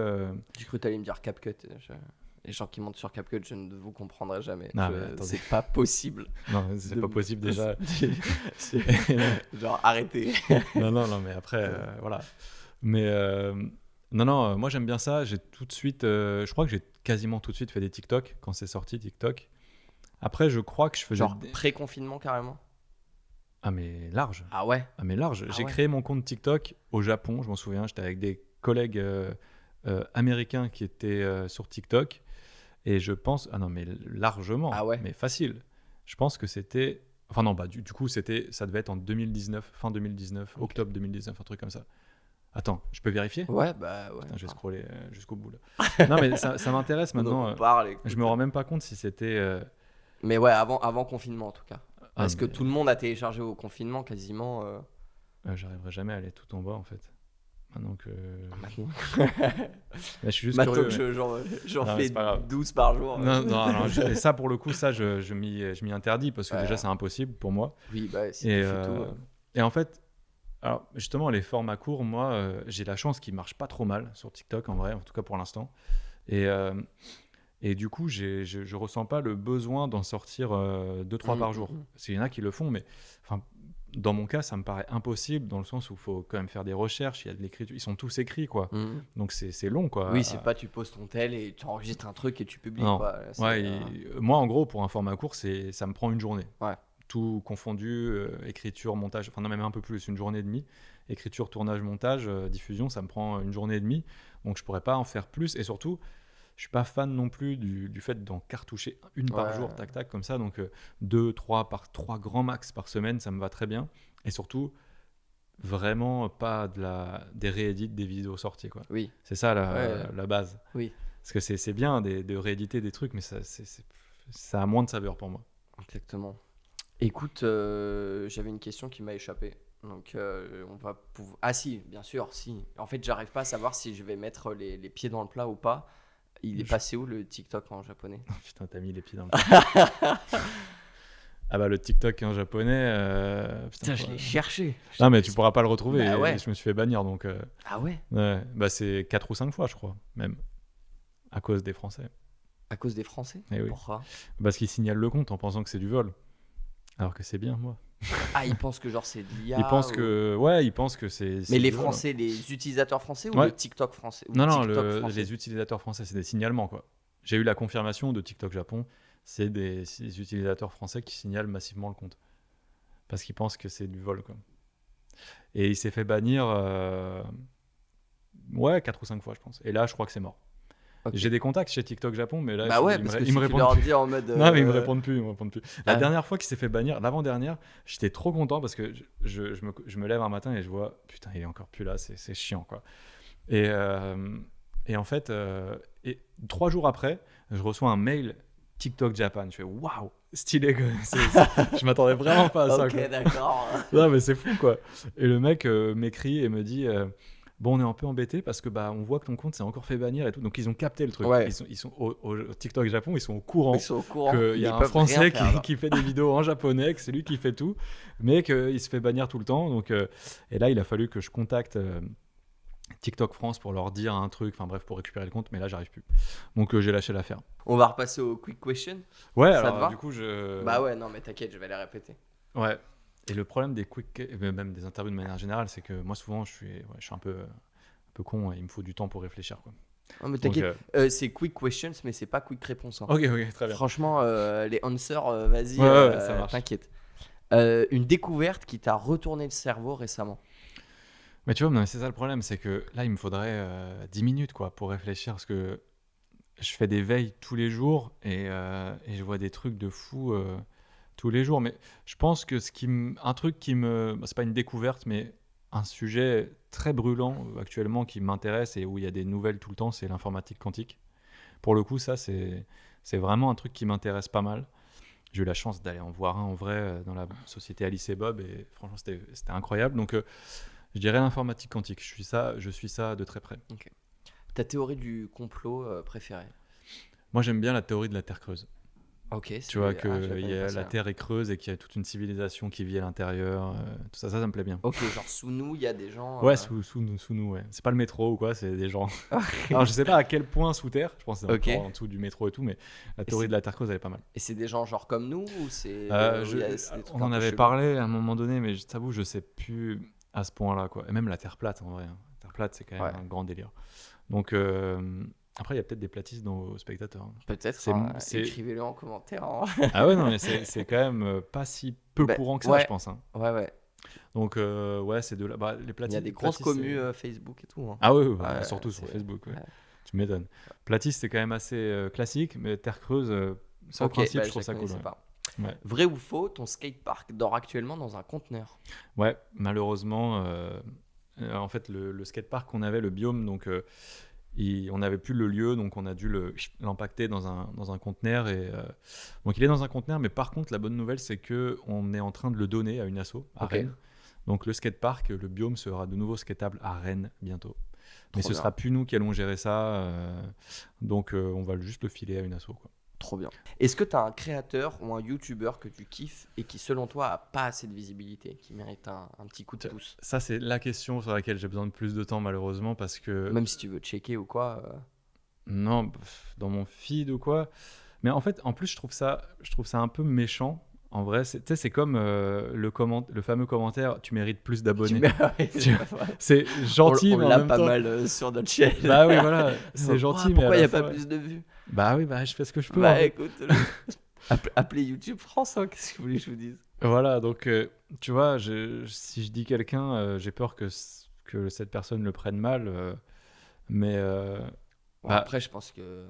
J'ai cru que t'allais me dire CapCut. Les gens qui montent sur CapCut, je ne vous comprendrai jamais. Ah, mais attendez. C'est pas possible. Non, c'est pas possible déjà. Genre, arrêtez. non, mais après, voilà. Mais non, moi j'aime bien ça. J'ai tout de suite, je crois que j'ai quasiment tout de suite fait des TikTok quand c'est sorti TikTok. Après, je crois que je faisais Genre, pré-confinement carrément? Ah mais large. Ah ouais? Ah mais large. Ah J'ai ouais. créé mon compte TikTok au Japon, je m'en souviens. J'étais avec des collègues américains qui étaient sur TikTok. Et je pense, ah non, mais largement, Ah ouais. mais facile. Je pense que c'était, enfin non, du coup, ça devait être en 2019, fin 2019, Ok. octobre 2019, un truc comme ça. Attends, je peux vérifier? Ouais, bah ouais. Putain, je vais scroller jusqu'au bout là. Non, mais ça m'intéresse Maintenant, maintenant. on parle, écoute. Je me rends même pas compte si c'était. Mais ouais, avant confinement en tout cas. Parce que mais, tout le monde a téléchargé au confinement quasiment. j'arriverai jamais à aller tout en bas en fait. Maintenant que. Maintenant, Là, je suis juste Maintenant curieux. que j'en Non, mais fais c'est pas grave. 12 par jour. Non, et ça pour le coup, ça je m'y interdis parce que Ouais. déjà c'est impossible pour moi. Oui, bah si Et, tu fais tout. et en fait, alors justement, les formats courts, moi, j'ai la chance qu'ils marchent pas trop mal sur TikTok, en vrai, en tout cas pour l'instant. Et du coup, je ressens pas le besoin d'en sortir 2-3 par jour. Parce qu'il y en a qui le font, mais enfin, dans mon cas, ça me paraît impossible dans le sens où il faut quand même faire des recherches, il y a de l'écriture, ils sont tous écrits, quoi. Donc c'est long, quoi. Oui, c'est pas tu poses ton tel et tu enregistres un truc et tu publies. Non. Quoi. Là, c'est, Ouais, moi, en gros, pour un format court, ça me prend une journée. Ouais. Tout confondu, écriture, montage, enfin non, même un peu plus, une journée et demie. Écriture, tournage, montage, diffusion, ça me prend une journée et demie. Donc je pourrais pas en faire plus. Et surtout, je suis pas fan non plus du fait d'en cartoucher une par Ouais. jour, tac tac, comme ça. Donc 2, 3 grands max par semaine, ça me va très bien. Et surtout, vraiment pas des réédits des vidéos sorties, quoi. Oui. C'est ça Ouais. la base. Oui. Parce que c'est bien de rééditer des trucs, mais ça a moins de saveur pour moi. Exactement. Écoute, j'avais une question qui m'a échappé. Donc, on va pouvoir. Ah, si, bien sûr, si. En fait, j'arrive pas à savoir si je vais mettre les pieds dans le plat ou pas. Il est passé où le TikTok en japonais? Putain, t'as mis les pieds dans le plat. Ah bah le TikTok en japonais. Putain, je l'ai cherché. Non mais tu pourras pas le retrouver. Bah ouais. Et je me suis fait bannir donc. Ah ouais? Ouais, bah c'est 4 ou 5 fois je crois même. À cause des Français. À cause des Français? Eh oui. Pourquoi? Parce qu'ils signalent le compte en pensant que c'est du vol. Alors que c'est bien moi. Ah, ils pensent que genre c'est de l'IA. Ils pensent ou- que. Ouais, ils pensent que c'est. Mais les du vol. Français, les utilisateurs français ou Ouais. le TikTok français? Ou Non, TikTok français les utilisateurs français, c'est des signalements quoi. J'ai eu la confirmation de TikTok Japon, c'est des utilisateurs français qui signalent massivement le compte. Parce qu'ils pensent que c'est du vol quoi. Et il s'est fait bannir 4 ou 5 fois je pense. Et là je crois que c'est mort. Ok. J'ai des contacts chez TikTok Japon, mais là Bah ouais, ils parce me, que ils si me tu répondent leur plus. dis en mode. Non mais ils me répondent plus, La Ah. dernière fois qu'il s'est fait bannir, l'avant-dernière, j'étais trop content parce que je me lève un matin et je vois, putain il est encore plus là, c'est chiant quoi. Et en fait, 3 jours après, je reçois un mail TikTok Japan. Je fais waouh, stylé quoi. Je m'attendais vraiment pas à ça. Ok, Quoi. d'accord. Non mais c'est fou quoi. Et le mec m'écrit et me dit bon on est un peu embêté parce que bah on voit que ton compte s'est encore fait bannir et tout. Donc ils ont capté le truc. Ouais. Ils sont au TikTok Japon, ils sont au courant. Ils sont au courant. Qu'il y a Ils un peuvent Français rien faire, genre. qui fait des vidéos en japonais, que c'est lui qui fait tout, mais qu'il se fait bannir tout le temps. Donc, et là, il a fallu que je contacte TikTok France pour leur dire un truc, enfin bref, pour récupérer le compte, mais là, j'arrive plus. Donc, j'ai lâché l'affaire. On va repasser au quick question. Ouais, Ça te alors va du coup, Bah ouais, non, mais t'inquiète, je vais les répéter. Ouais. Et le problème des quick, même des interviews de manière générale, c'est que moi, souvent, je suis un peu con et il me faut du temps pour réfléchir. Quoi. Non, mais Donc, t'inquiète, c'est quick questions, mais c'est pas quick réponse. Hein. ok, très bien. Franchement, les answers, vas-y, Ouais, ça marche. t'inquiète. Une découverte qui t'a retourné le cerveau récemment. Mais tu vois, c'est ça le problème, c'est que là, il me faudrait 10 minutes quoi, pour réfléchir. Parce que je fais des veilles tous les jours et je vois des trucs de fou tous les jours. Mais je pense que un truc qui c'est pas une découverte, mais un sujet très brûlant actuellement qui m'intéresse et où il y a des nouvelles tout le temps, c'est l'informatique quantique. Pour le coup, ça, c'est vraiment un truc qui m'intéresse pas mal. J'ai eu la chance d'aller en voir un en vrai dans la société Alice et Bob et franchement, c'était incroyable. Donc, je dirais l'informatique quantique. Je suis ça de très près. Ta théorie du complot préférée? Moi, j'aime bien la théorie de la Terre creuse. Ok, Tu vois que je la connais pas, la ça. Terre est creuse et qu'il y a toute une civilisation qui vit à l'intérieur. Tout ça, ça me plaît bien. Ok, genre sous nous, il y a des gens. Ouais, sous nous, ouais. C'est pas le métro ou quoi, c'est des gens. Alors, je sais pas à quel point sous terre, je pense que c'est Ok. encore en dessous du métro et tout, mais la théorie de la Terre creuse, elle est pas mal. Et c'est des gens genre comme nous ou c'est. C'est des trucs On un en peu avait chelous? parlé à un moment donné, mais je t'avoue, je sais plus à ce point-là, quoi. Et même la Terre plate, en vrai. Hein. La Terre plate, c'est quand même Ouais. un grand délire. Donc, après, il y a peut-être des platistes dans vos spectateurs. Hein. Peut-être. C'est- Écrivez-le en commentaire. Hein. Ah ouais, non, mais c'est quand même pas si peu Bah, courant que ça, ouais. je pense. Hein. Ouais. Donc, ouais, c'est de là. Bah, les Il platistes. y a des grosses platistes, communes Facebook et tout. Hein. Ah oui, Ouais, surtout sur c'est- Facebook. Ouais. ouais. Tu m'étonnes. Platiste, c'est quand même assez classique, mais Terre creuse, ça, Ok, principe, bah, je trouve ça cool. connaissais Ouais. pas. Ouais. Vrai ou faux, ton skatepark dort actuellement dans un conteneur? Ouais, malheureusement, en fait, le skatepark qu'on avait, le biome, donc on n'avait plus le lieu, donc on a dû l'impacter dans un conteneur. Donc il est dans un conteneur, mais par contre, la bonne nouvelle, c'est qu'on est en train de le donner à une asso à Ok. Rennes. Donc le skatepark, le biome sera de nouveau skatable à Rennes bientôt. Mais Trop ce bien. sera plus nous qui allons gérer ça, donc on va juste le filer à une asso, quoi. Trop bien. Est-ce que tu as un créateur ou un youtubeur que tu kiffes et qui, selon toi, a pas assez de visibilité, qui mérite un petit coup de pouce? Ça, c'est la question sur laquelle j'ai besoin de plus de temps, malheureusement, parce que Même si tu veux checker ou quoi. non, dans mon feed ou quoi. Mais en fait, en plus, je trouve ça un peu méchant. En vrai, tu sais, c'est comme le fameux commentaire, tu mérites plus d'abonnés. Ouais, Tu vois, c'est gentil, on mais en l'a même pas temps. mal sur notre chaîne. Bah oui, voilà, c'est gentil, mais Pourquoi à il n'y la a pas fois- plus de vues? Bah oui, bah je fais ce que je peux. Bah en fait. écoute, appelez YouTube France, hein, qu'est-ce que vous voulez que je vous dise? Voilà, donc tu vois, si je dis quelqu'un, j'ai peur que cette personne le prenne mal. Mais Bon, Bah, après, je pense que.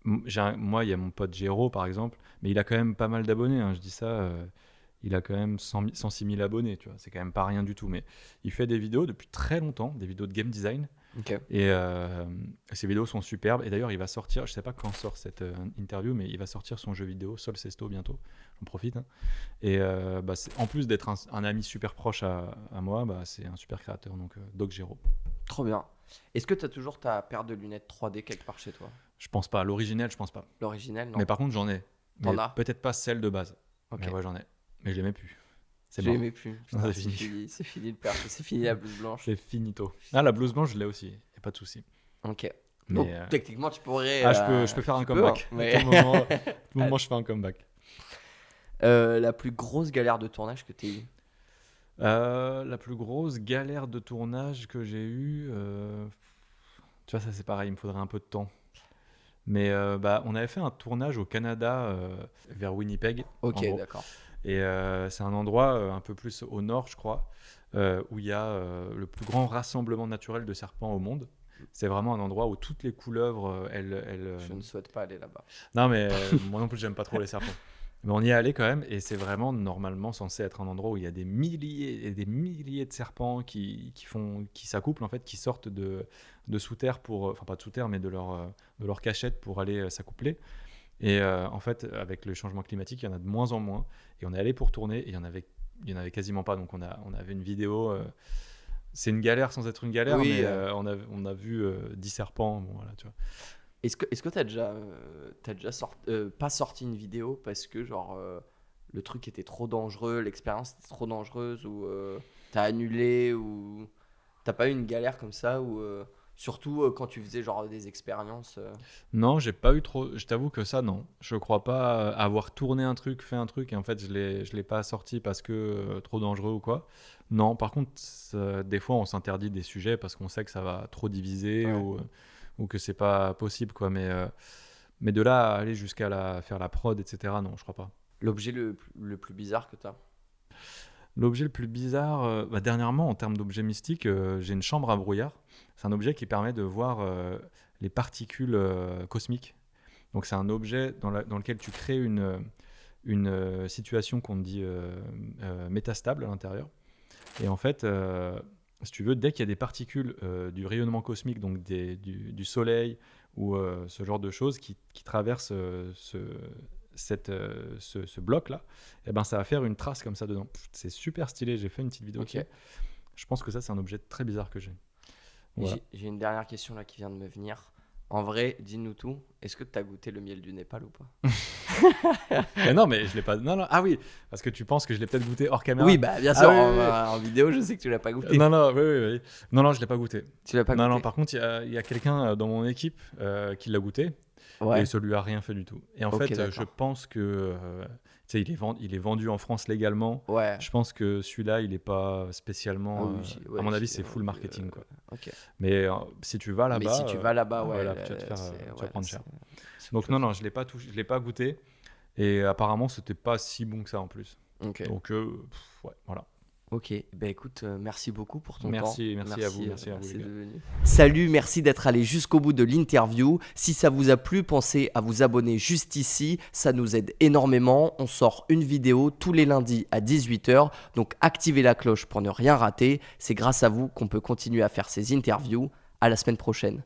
moi, il y a mon pote Géraud, par exemple, mais il a quand même pas mal d'abonnés. Hein, je dis ça, il a quand même 106 000 abonnés, tu vois. C'est quand même pas rien du tout. Mais il fait des vidéos depuis très longtemps, des vidéos de game design. Ok. Et ces vidéos sont superbes. Et d'ailleurs, il va sortir, je sais pas quand sort cette interview, mais il va sortir son jeu vidéo Sol Sesto bientôt. J'en profite. Hein. Et en plus d'être un ami super proche à moi, c'est un super créateur. Donc, Doc Géraud. Trop bien. Est-ce que tu as toujours ta paire de lunettes 3D quelque part chez toi? Je pense pas. L'original, je pense pas. L'original, non? Mais par contre, j'en ai. T'en Mais as? peut-être pas celle de base. Ok. Mais ouais, j'en ai. Mais je l'aimais plus. C'est Je mort. l'aimais plus. Non, Putain, c'est c'est fini. fini. C'est fini le perche. C'est fini la blouse blanche. C'est finito. Ah, la blouse blanche, je l'ai aussi. Y a pas de souci. Ok. Mais, Donc, techniquement, tu pourrais. je peux faire un tu peux, comeback. hein, À mais- tout moment, à tout moment, je fais un comeback. La plus grosse galère de tournage que tu as eue? La plus grosse galère de tournage que j'ai eue, tu vois, ça c'est pareil, il me faudrait un peu de temps. Mais on avait fait un tournage au Canada, vers Winnipeg. Ok, en gros. d'accord. Et c'est un endroit un peu plus au nord, je crois, où il y a le plus grand rassemblement naturel de serpents au monde. C'est vraiment un endroit où toutes les couleuvres, Je ne souhaite pas aller là-bas. Non, mais moi non plus, j'aime pas trop les serpents. Mais on y est allé quand même, et c'est vraiment normalement censé être un endroit où il y a des milliers et des milliers de serpents qui s'accouplent, en fait, qui sortent de sous terre enfin pas de sous terre, mais de leur cachette pour aller s'accoupler. Et en fait, avec le changement climatique, il y en a de moins en moins. Et on est allé pour tourner, et il y en avait quasiment pas. Donc on avait une vidéo. C'est une galère sans être une galère, Oui, mais on a vu 10 serpents. Bon, voilà, tu vois. Est-ce que tu as déjà, pas sorti une vidéo parce que genre le truc était trop dangereux, l'expérience était trop dangereuse, ou t'as annulé, ou t'as pas eu une galère comme ça, ou surtout quand tu faisais genre des expériences Non, j'ai pas eu trop. Je t'avoue que ça, non. Je crois pas avoir tourné un truc, fait un truc, et en fait, je l'ai pas sorti parce que trop dangereux ou quoi. Non, par contre, des fois, on s'interdit des sujets parce qu'on sait que ça va trop diviser Ouais. ou que c'est pas possible, quoi. Mais de là à aller jusqu'à faire la prod, etc., non, je crois pas. L'objet le plus bizarre que t'as? L'objet le plus bizarre, dernièrement, en termes d'objet mystique, j'ai une chambre à brouillard. C'est un objet qui permet de voir les particules cosmiques. Donc c'est un objet dans lequel tu crées une situation qu'on dit métastable à l'intérieur. Et en fait, si tu veux, dès qu'il y a des particules du rayonnement cosmique, donc du soleil ou ce genre de choses qui traversent ce bloc-là, eh ben, ça va faire une trace comme ça dedans. C'est super stylé, j'ai fait une petite vidéo Ok. dessus. Je pense que ça, c'est un objet très bizarre que j'ai. Voilà. J'ai une dernière question là qui vient de me venir. En vrai, dis-nous tout. Est-ce que tu as goûté le miel du Népal ou pas? Non, mais je l'ai pas. Non, ah oui, parce que tu penses que je l'ai peut-être goûté hors caméra. Oui, bah bien Ah sûr. oui, En vidéo, je sais que tu l'as pas goûté. Non, oui. Non, je l'ai pas goûté. Tu l'as pas Non, goûté. par contre, il y a quelqu'un dans mon équipe qui l'a goûté Ouais. et ça lui a rien fait du tout. Et en Ok, fait, d'accord. je pense que tu sais, il est vendu en France légalement. Ouais. Je pense que celui-là, il est pas spécialement. Ah oui, ouais, à mon avis, c'est full marketing, quoi. Ok. Mais si tu vas là-bas, Mais si tu vas là-bas, ouais, voilà, tu vas te faire, c'est- tu vas ouais, prendre c'est- cher. c'est Donc autre chose. non, je l'ai pas touché, je l'ai pas goûté. Et apparemment, c'était pas si bon que ça en plus. Ok. Donc ouais, voilà. Ok. Ben écoute, merci beaucoup pour ton temps. Merci à vous, merci à vous, les gars. de venir. Salut, merci d'être allé jusqu'au bout de l'interview. Si ça vous a plu, pensez à vous abonner juste ici. Ça nous aide énormément. On sort une vidéo tous les lundis à 18h. Donc activez la cloche pour ne rien rater. C'est grâce à vous qu'on peut continuer à faire ces interviews. À la semaine prochaine.